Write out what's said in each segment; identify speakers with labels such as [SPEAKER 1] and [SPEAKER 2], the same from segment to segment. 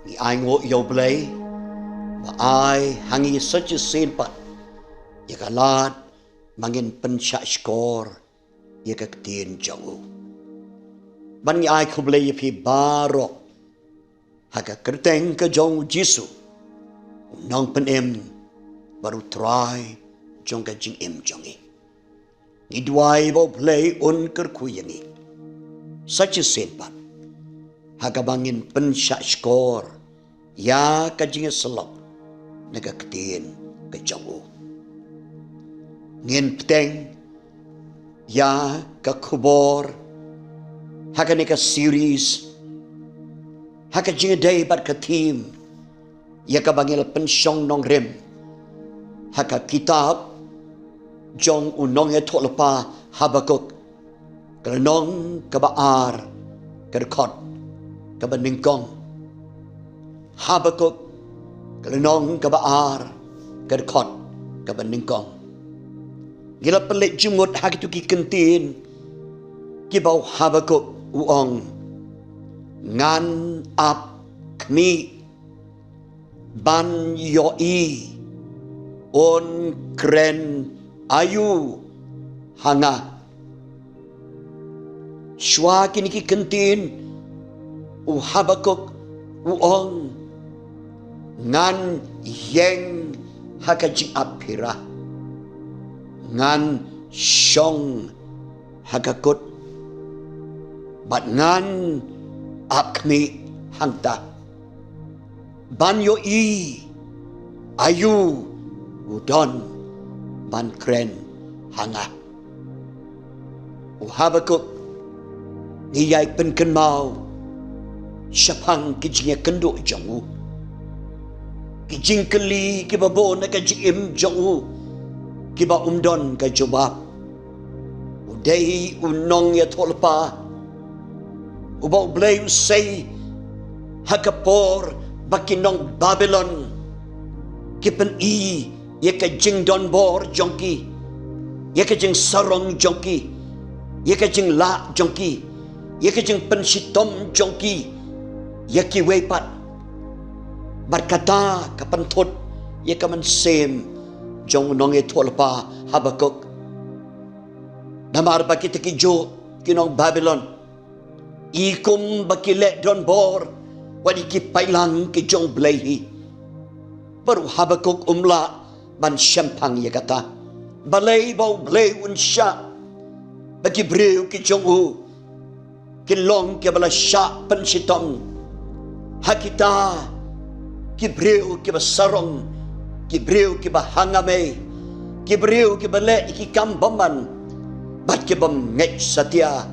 [SPEAKER 1] Ni ai ngo yo blay ba ai hangi such a sin pat ya kalat mangin pensha skor ya ka tin jangu ban ni ai khublay phi baro haka kerteng ka jong jisu nong pen em baru try jong ka jing em jongi ni duai bo play on ker kuyangi such a sin pat haka bangin pensha skor ya ka jing selok naga ketin ka jangu ngin peteng ya ka kubor haka ni ka series haka jing day bat ka team ya ka bangil pensyong nong rem haka kitab jong unong ya tolpa Habakuk kerenong ka baar ka rekod ka beningkong Habakuk kerenong ka baar ka rekod ka beningkong gila pelik jumut hak itu ki kentin ki bau Habakuk uong ngan ap kmi ban yoi on kren ayu hanga shwa kini ki kentin u Habakuk uong ngan yeng hakajing apira ngan syong hagakut bat ngan apkmi hangta banyo i ayu udon ban kren hanga u Habakuk ngiyai penken mau syapang kijingnya kenduk jongu kijing keli kibabo na kajing im jongu kiba umdon ka jobab udai unong ya tolpa ubau blay usay hagapor bakinong Babylon kipen i ya ka jing don bor jongki ya ka jing sarong jongki ya ka jing la jongki ya ka jing pensitom jongki ya ki wepat berkata kapentut ya ka mensem jong nong tolpa Habakuk namar baki tekijo kinong Babylon ikum baki let don bor wadi ki pailang ki jong blahi baru Habakuk umla ban syampang ya kata balai bau blay unsya bagi breu ki jong u kilong ki bala sya pensitom hakita ki breu ki basarong ki breu ki bahangame ki breu ki bale ki kambaman bat ki bam ngek satia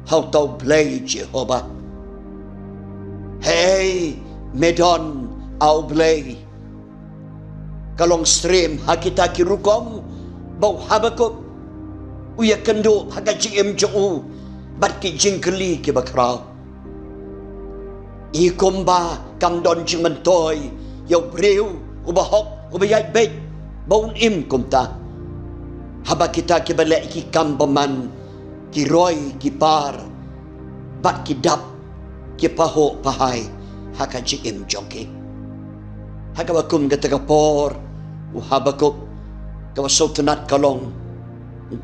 [SPEAKER 1] how tau blay Jehovah hey medon au blay kalong stream hakita ki rukom bau Habakuk uya kendo haga jim jong bat ki jingkeli ki bakrau ikumba kamdon jing mentoy yau breu ubahok ubayai bet baun im kumta haba kita ki bale ki kambaman ki roy ki par bat ki dap ki paho pahai haka jim jongki haka bakum gatakapor u Habakuk kawasotanat kalong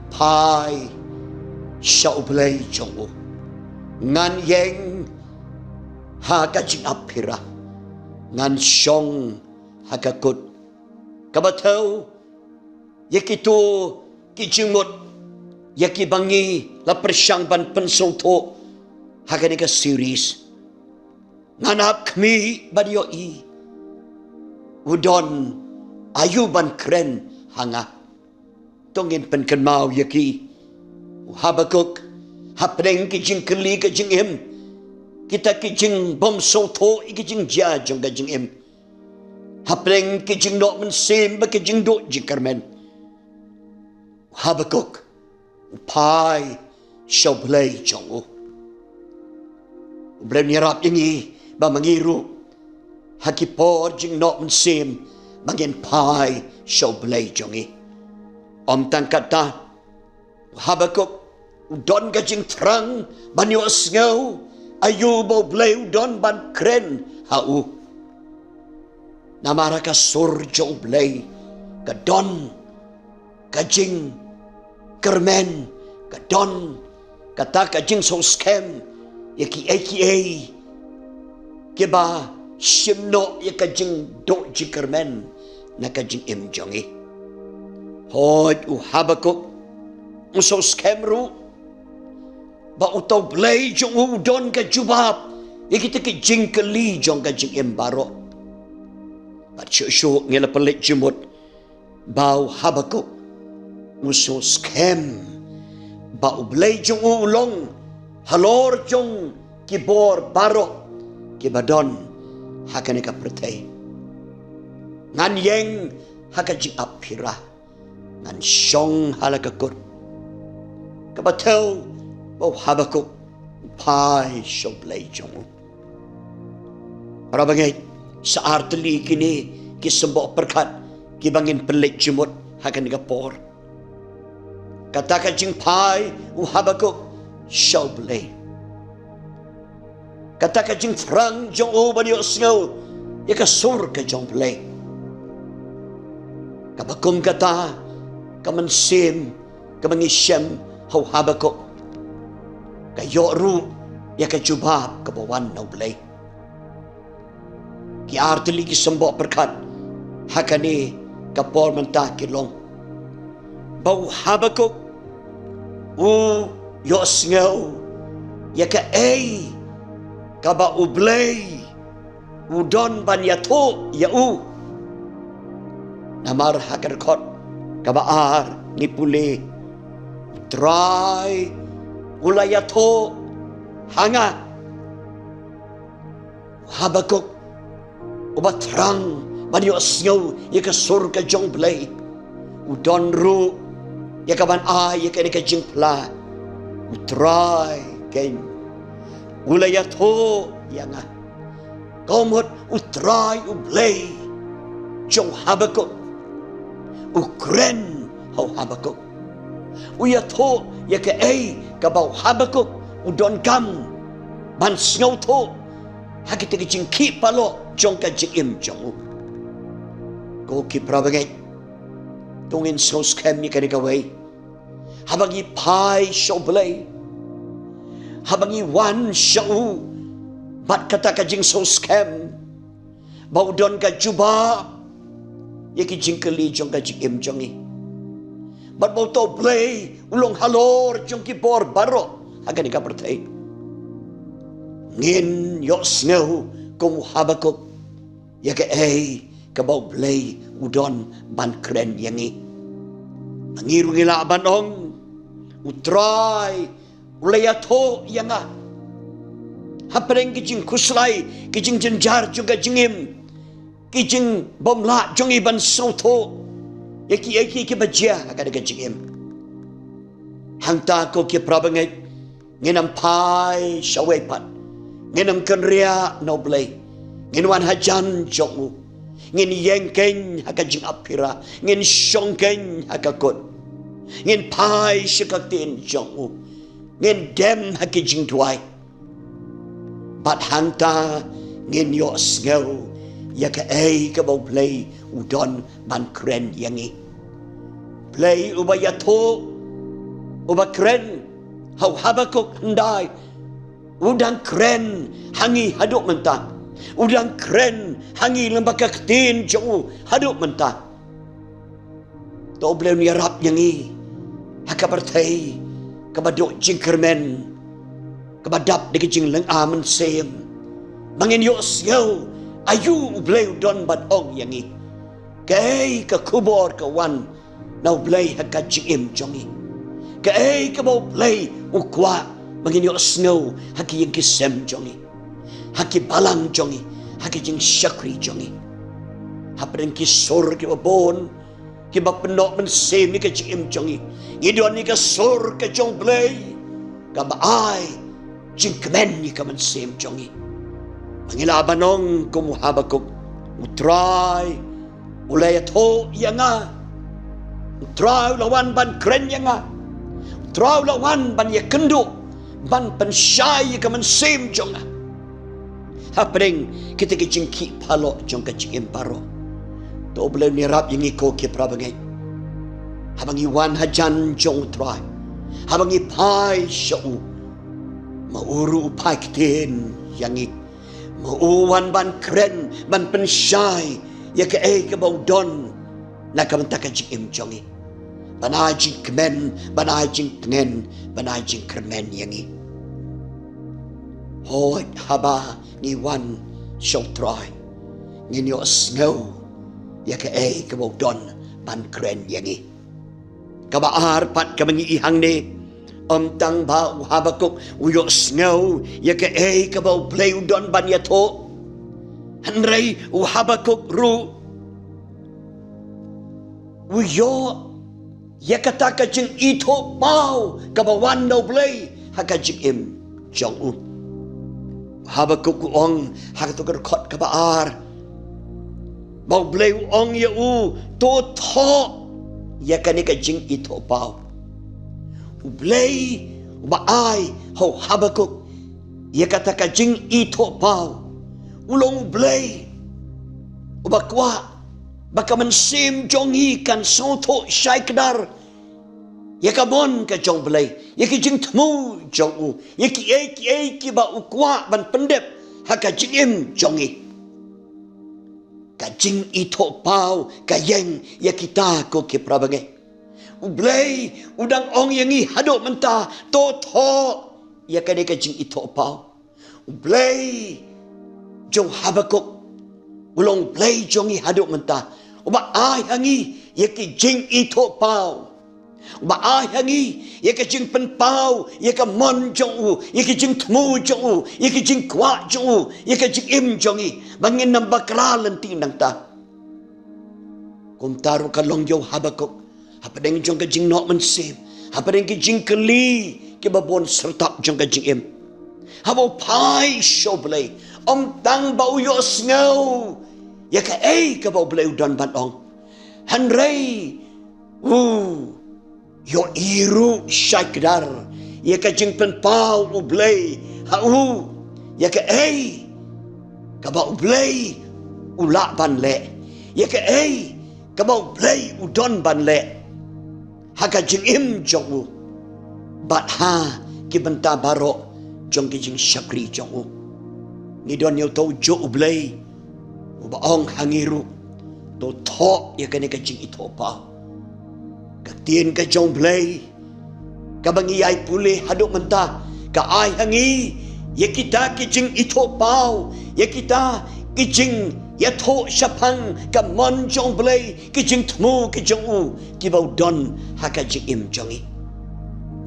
[SPEAKER 1] pai syau blay jongu ngan yeng haka jing apira ngan syong hagakut kabatau yakitu kijimut yaki bangi la persyang ban pensoto haka ni ka series nganap kmi badio i udon ayu ban kren hanga tongin penken mau yaki Habakuk hapdeng kijing keli kijing im kita kijing bom soto kijing ja jong kijing im hapdeng kijing dok mensim ba kijing dok jikarmen Habakuk pai shau blay jongu blay nyarap ini ba mangiru hakipor jing nok mensim bangin pai shau blay jongi om tangkata Habakuk don gajing terang banyo asngau ayu bo blay don ban kren hau namara ka surjo ublay, kadon, kajing, kermen, kadon, kata kajing so scam, yaki AKA, kiba, simno ya kajing do jikermen, na kajing imjongi. Hoj Habakuk, so scam ru, ba utaw blay jong udon ka jubab, ikita kajing kali jong kajing imbaro. But syuk ngila pelik jumut, bau Habakuk, uso scam, bau blay jong ulong, halor jong kibor baro, kibadon, hakani ka pertay. Ngan yeng hakajing apira, ngan syong halakakut. Kabatau, bau Habakuk, pai syong blay jong. Para bangay, sa arteli kini, kisembok perkat, kibangin pelik jumut, hakani ka por. Kata kajing pai, Habakuk, syong blay. Kata kajing frang jong baniok sengaw, ya kasur ka jong blay. Kabakum kata, kamansim, kamangisyem, hau Habakuk. Kayo ru, ya kajubab, kabawan na blay. Ki artili kisembok berkat, hakani kapor mentah kilong. Bau Habakuk, yo sengaw, ya ka kaba ublay, udon ban yato, yau. Namar hakarkot, kabaar, ngipuli, try, ulayato, hanga. Habakuk, ubat terang, banyo asnyaw, yaka surga jong blay. Udon ru, yaka ban yaka nika jing pla. Utray, kain. Ulayato, yanga. Komot, utray, ublay. Jong Habakuk. Ukren, hau Habakuk. Uyato, yaka kabaw Habakuk. Udon kam. Man snyaw to. Hakita ka jing kipalo. Jong ka jing im jong. Go kiprabagay. Tungin so scam ni kanikaway. Habang ipay siya blay. Habang iwan siya bat kata ka jing so scam. Baudon ka juba. Yaki jing kali jong ka jing im jong i. Bat bau to blay. Ulong halor jong kibor baro. Haga ni ka pertay. Ngin yok snow kum Habakuk. Yaka kabaw blay udon ban kren yangi. Mangiru ngila abanong. Utray. Ulayato yanga. Hapareng kijing kuslay. Kijing jenjar juga jingim. Kijing bomla jong iban sauto. Yaki kibajya. Agad jingim. Hangta ko kiprabangay. Nginampay syawaypat. Nginam kenria noblay. Nginwan hajan jongu. Ngin yengkeng hakajing apira. Ngin syongkeng hakakut. Ngin pai syakatin jongu. Ngin dem hakijing tuay. Bat hangta ngin yo sengaw. Yaka kabaw play udon ban kren yangi. Play ubayato. Uba kren. Hau Habakuk henday. Udang kren hangi haduk mentah. Udang kren hangi lembaka ketin jauh haduk mentah. To boleh nyarap yangi. Haka bertai kabaduk jingkermen. Kabadap di jing leng amen sem. Mangin yo siau ayu boleh don bad ong yangi. Kay ka kubor ka wan na boleh haka jingim jongi. Kay ka boleh ukwa mangin yo snow haki yang kisem jongi. Haki balang jongi. Haki jing syakri jongi. Hapadang kisor kiba bon. Kiba penok mensem ni ka jing jongi. Ngiduan ni ka sor ka jong blay. Kaba ay jing kemen ni ka mensem jongi. Mangilabanong kumu Habakuk. Utray. Ulayato yanga. Utray lawan ban kren yanga. Utray lawan ban yakendo. Ban pensyai ka mensem jonga. hapring kita kejingki palo jong kejing imparo. To boleh nirap yang iko ke prabangai. Habang iwan hajan jong try. Habang ipai syau. Mauru upai kitin yang ik. Mauwan ban keren ban pensyai. Ya ke ke bau don. Nakamanta kejing im jongi. Banajing kemen, banajing pengen, banajing kermen yang ik. Hoy haba ni wan syau try. Nginyo snow. Ya ke bau don ban keren yang ik. Kabaar pat kamangi ihang ni tang ba Habakuk uyo snow ya ke kabau play udon ban ya to hanrei Habakuk ru uyo ya kata kajing ito pau kabawan no play hakajing im jong u Habakuk ong hakatukar kot kabaar bau play ong ya u to ya kani kajing ito pau ublay baay ho Habakuk ya kata kajing ito pau ulong ublay ubakwa baka mensim jongi kan soto syai kedar ya kamon ka jong blay ya kajing temu jong u ya ki ba ukwa ban pendep ha kajing im jongi kajing ito pau kayeng ya kita ko ke prabangai ublay udang ong yang i hadok mentah to ya kade kajing ito pau ublay jong Habakuk ulong blay jong i hadok mentah uba ai hangi ya kajing ito pau uba ai hangi ya kajing pen pau ya ka mon jong u ya kajing temu jong u ya kajing kwa jong u ya kajing im jong i bangin nambah keralan tinang ta kum taruh kalong jong Habakuk apa dengan jong kajing nok mensim apa dengan kajing keli ke babon sertap jong kajing im habo pai show blay tang bau yo snow ya ka ka bau blay udan bandong hanrei yo iru syakdar ya kajing pen pau ublay ya ka ka bau blay ulak ban le ya ka ka bau blay udon ban le haka jing im jong u bat ha ki benta barok jong ki jing syakri jong u ni don yo to jo ublay ubaong hangiru to ya kani ka jing ito pa katien ka jong blay kabangi ay pulih hadok menta ka ay hangi ya kita ki jing ito pau ya kita ki jing ya to syapang ka mon jong blay ki jing temu ki jong u ki bau don haka jing im jongi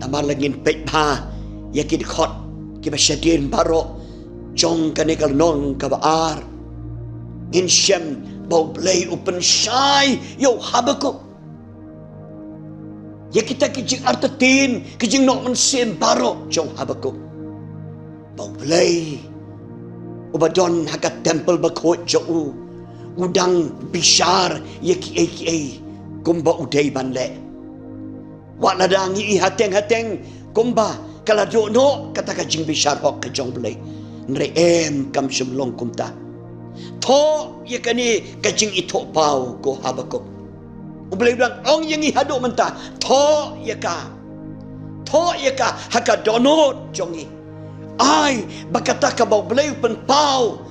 [SPEAKER 1] nama langin pek pa ya ki khot ki ba syadin baro jong ka nekal non ka baar in syam bau blay open shy yo Habakuk ya kita ki jing artatin ki jing nok mensim baro jong Habakuk bau blay ubadon haka temple bakot jau udang bishar ya ki kumba udai banle wala dangi hateng kumba kala do no kata ka jing bishar hok ka jong blay nreem kam semlong kumta to ya kani ka jing ito pau ko Habakuk ublay udang ong yang i hadok mentah to ya ka haka donot jongi ai bakata ka bau blay pen pau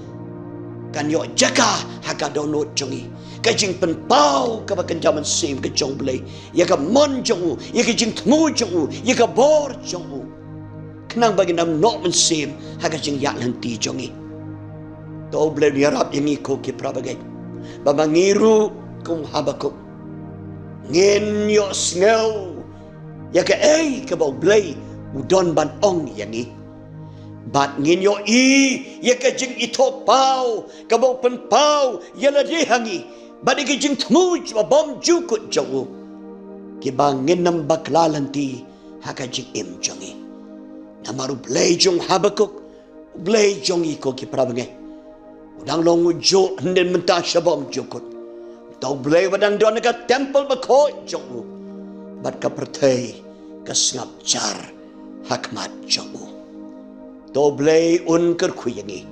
[SPEAKER 1] kan yo jaka haka donot jongi kajing pen pau ka bakan jaman sim ke jong blay ya ka mon jong ya ka jing temu jong ya ka bor jong kenang bagi nam nok men sim haka jing yak nanti jongi to blay diarap yang iko ki prabagai babangiru kung Habakuk ngin yo snow ya ka ka bau blay udon ban ong yang i bat ngin yo ya ka jing ito pau ka bau pen pau ya la di hangi bat ki jing temu ba bom jukut jong ki bangin nam baklalanti haka jing im jongi namaru blay jong Habakuk blay jong iko ki prabangai udang long ujo nden mentah syabom jukut tau blay wadang don ka temple bakoi jong bat ka pertai ka sngap jar hakmat jong to blay un ker kuyangi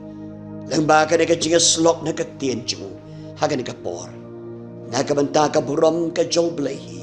[SPEAKER 1] Lembaga na kajinga slok na katienjung. Haga ni kapor. Nakamanta ka buram ka jong blahi.